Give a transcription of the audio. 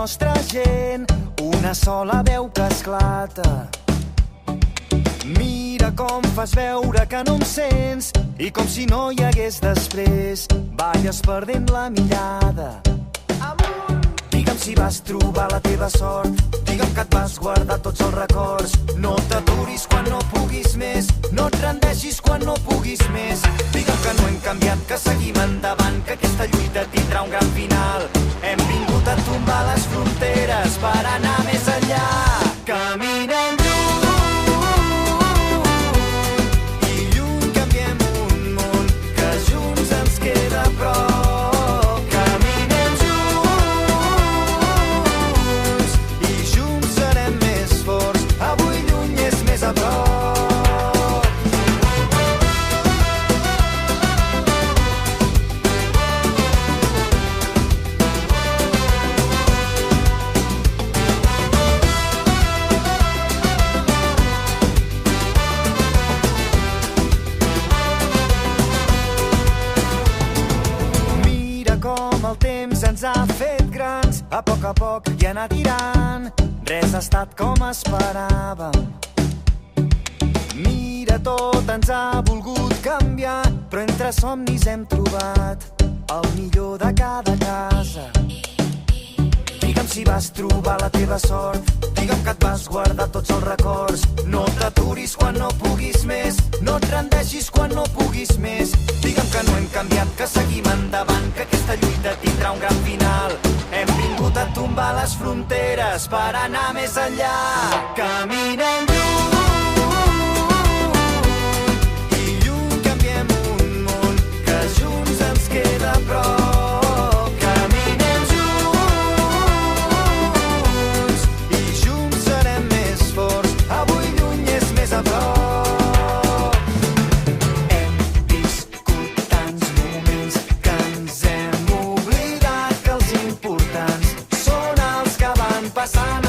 nostra gent, una sola veu que esclata. Mira com fas veure que no em sents i com si no hi hagués després, balles perdent la mirada. Digue'm si vas trobar la teva sort, digue'm que et vas guardar tots els records. No t'aturis quan no puguis més, no et rendeixis quan no puguis més. Digue'm que no hem canviat, que seguim endavant, que aquesta lluita tindrà un gran final. Hem vingut a tombar les fronteres per anar més enllà. Caminem queda prop. Caminem junts i junts serem més forts. Avui lluny és més a prop. El temps ens ha fet grans, a poc i anar tirant. Res ha estat com esperàvem. Mira, tot ens ha volgut canviar, però entre somnis hem trobat el millor de cada casa. Digue'm si vas trobar la teva sort, digue'm que et vas guardar tots els records. No t'aturis quan no puguis més, no et rendeixis quan no puguis més. Digue'm que no hem canviat, que seguim endavant, que aquesta lluita tindrà un gran final. Hem vingut a tombar les fronteres per anar més enllà. Caminem lluny i lluny canviem un món que junts ens queda a prop. Caminem junts i junts serem més forts. Avui lluny és més a prop. Passant